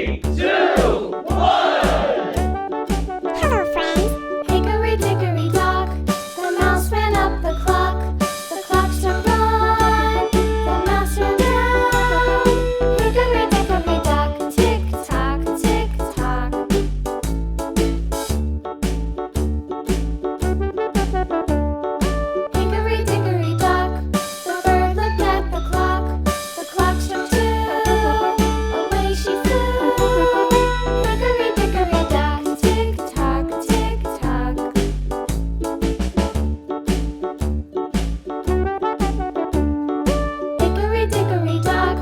3, 2, 1. Hello, friends. Hickory dickory dock, the mouse ran up the clock. The clock struck one, the mouse ran down. Hickory dickory dock, tick tock, tick tock. Hickory dickory dock, the bird looked at the clock. The clock struck two, away she flew. Hickory dickory dock, tick tock, tick tock. Hickory dickory dock,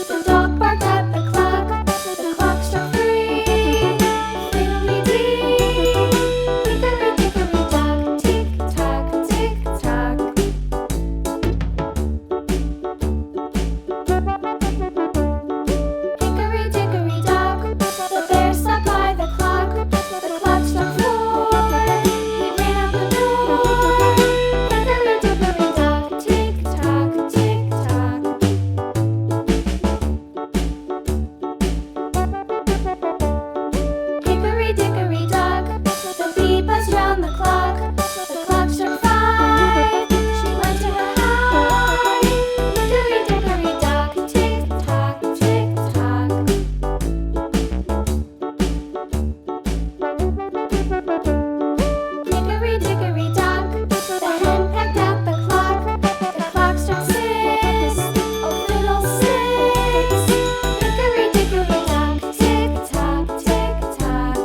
the dog barked at the clock. The clock struck three, fiddly-dee. Hickory dickory dock, tick tock, tick tock. Hickory dickory dock, the bear sat by the clock. The clock struck four, he ran out the door. Hickory dickory dock, tick tock, tick tock. Hickory dickory dock, the bee buzzed round the clock. The clock struck five, she went to her hive. Hickory dickory dock, tick tock, tick tock. Hickory dickory dock, the hen pecked at the clock. The clock struck six, oh fiddlesticks. Hickory dickory dock, tick tock, tick tock.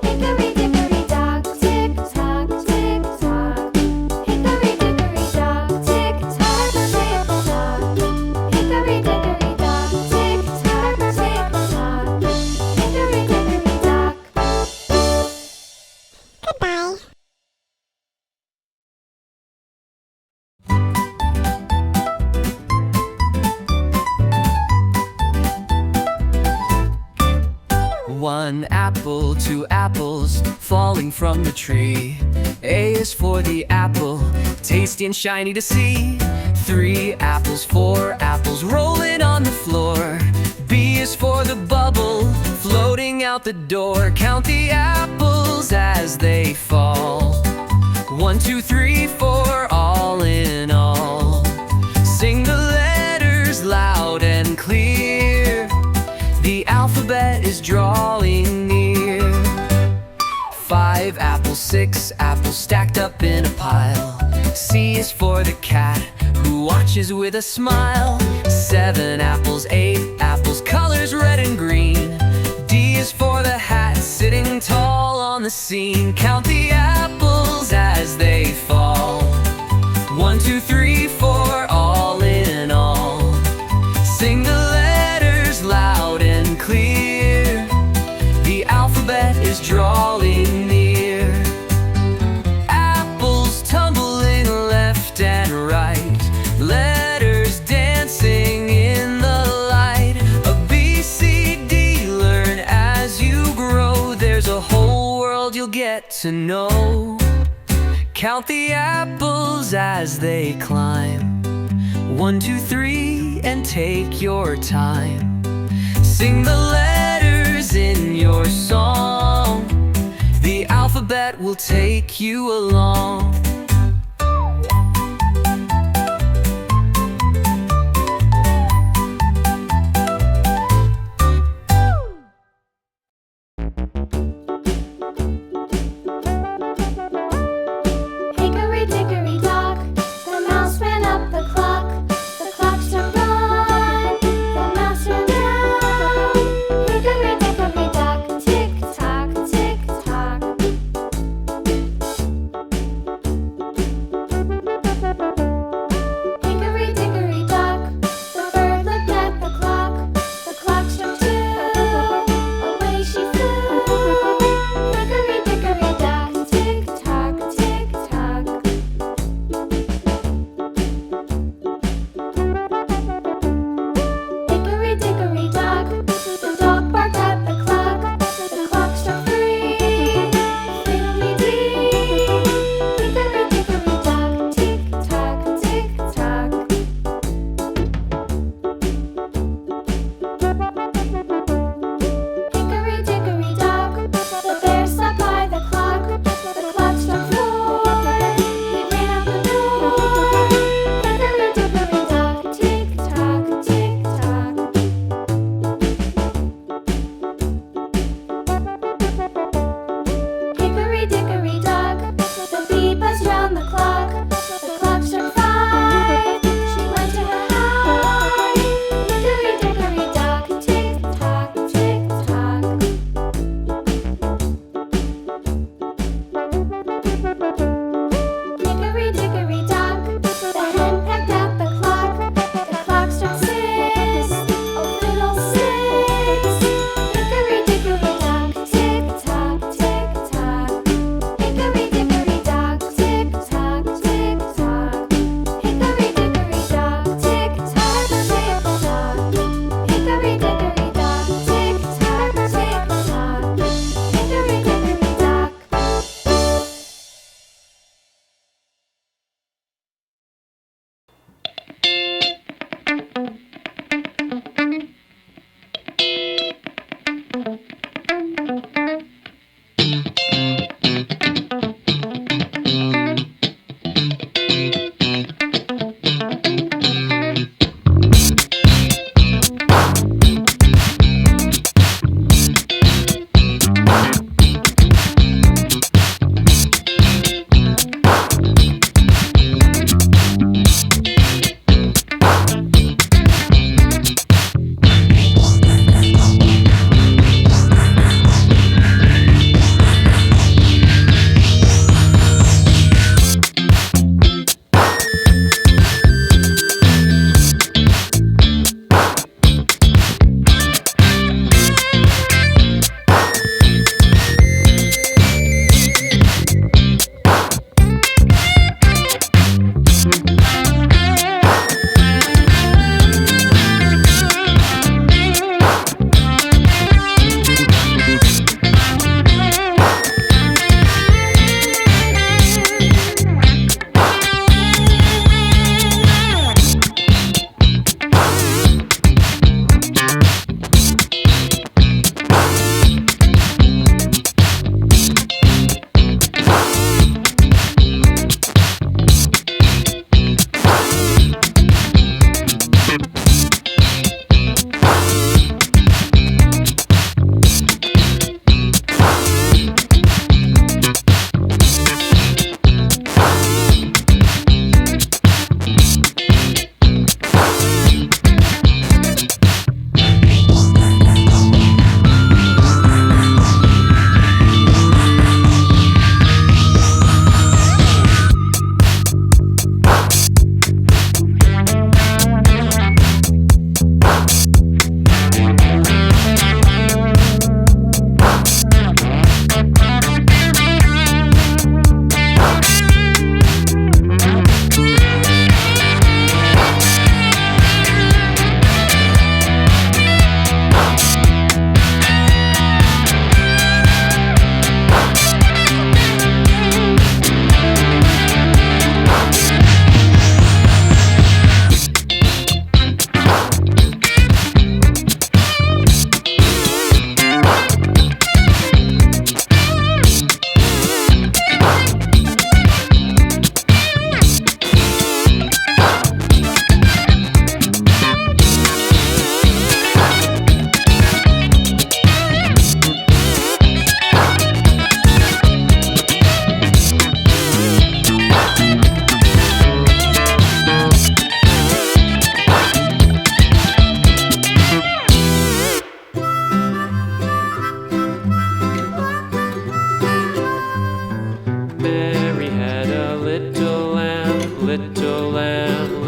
Hickory dickory dock, tick tock, tick tock. Hickory dickory dock, tick tock, tick tock. Hickory dickory dock, tick tock, tick tock. Hickory dickory dock. Goodbye. One apple, two apples falling from the tree. A is for the apple, tasty and shiny to see. 3 apples, 4 apples rolling on the floor. B is for the bubble floating out the door. Count the apples as they fall. 1, 2, 3, 4, all in all. Sing the letters loud and clear. The alphabet is drawing near. 5 apples, 6 apples stacked up in a pile. C is for the cat who watches with a smile. 7 apples, 8 apples, colors red and green. D is for the hat sitting tall on the scene. Count the apples as they fall. 1, 2, 3, 4, all in all. Sing the letters loud and clear. The alphabet is drawing near. Apples tumbling left and right. Letters dancing in the light. A B, C, D, learn as you grow. There's a whole world you'll get to know. Count the apples as they climb. 1, 2, 3, and take your time. Sing the letters in your song. The alphabet will take you along. Hickory dickory dock, the mouse ran up the clock. The clock struck one, the mouse ran down. Hickory dickory dock, tick tock, tick tock.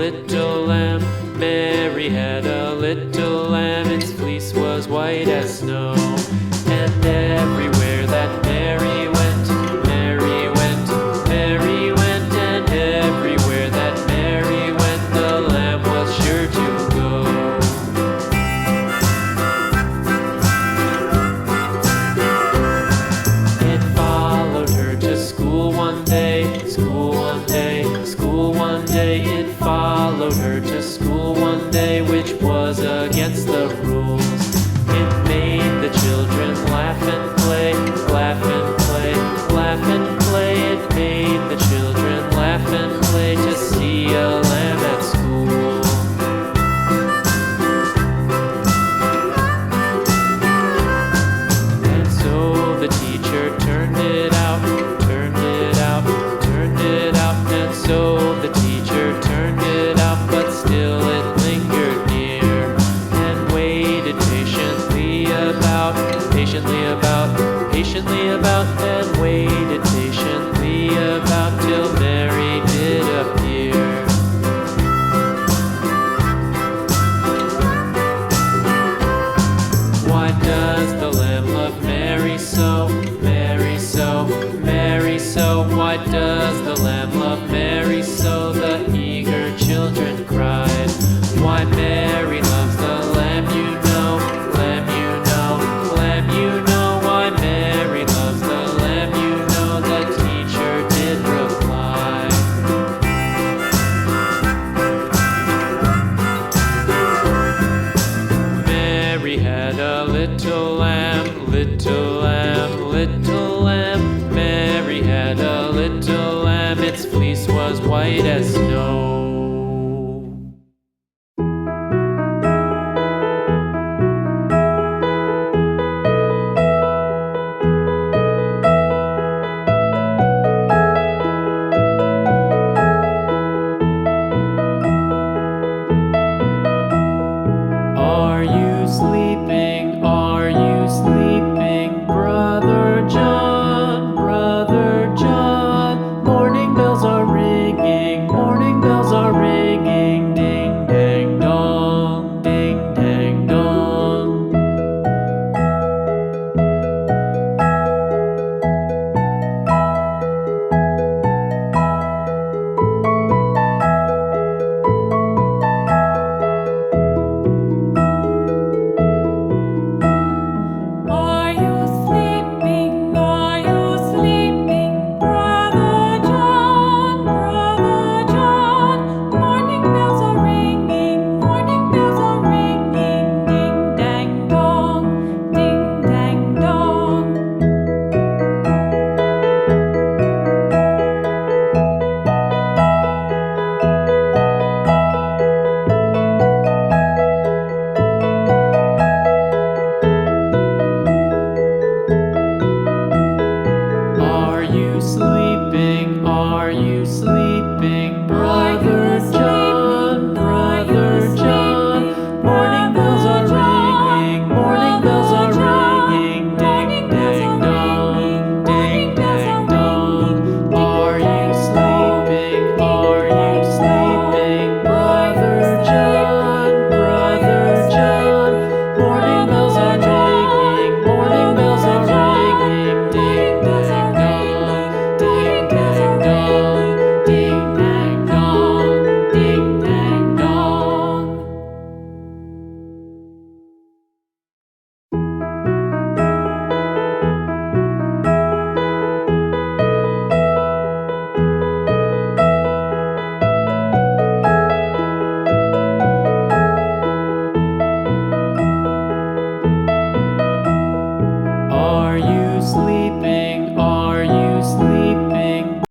little lamb. Mary had a little lamb, its fleece was white as snow. And everywhere that Mary went, Mary went, Mary went, and everywhere that Mary went, the lamb was sure to go. It followed her to school one day, school one day, school one day. It followed her to school one day, which was against the rules. It made the children laugh and play, laugh and play, laugh and play. It made the children laugh and play to see a lamb at school. And so the teacher turned it out, turned it out, turned it out. And so the teacher turned it out, but still it lingered near and waited patiently about, patiently about, patiently about, and waited patiently about till Mary did appear. Why does the lamb love Mary so, Mary so, Mary so? Why does the lamb love Mary so? The eager children cried. Why Mary loves the lamb, you know, lamb, you know, lamb, you know. Why Mary loves the lamb, you know, the teacher did reply. a little lamb, little lamb, little lamb. Mary had a little lamb, its fleece was white as snow.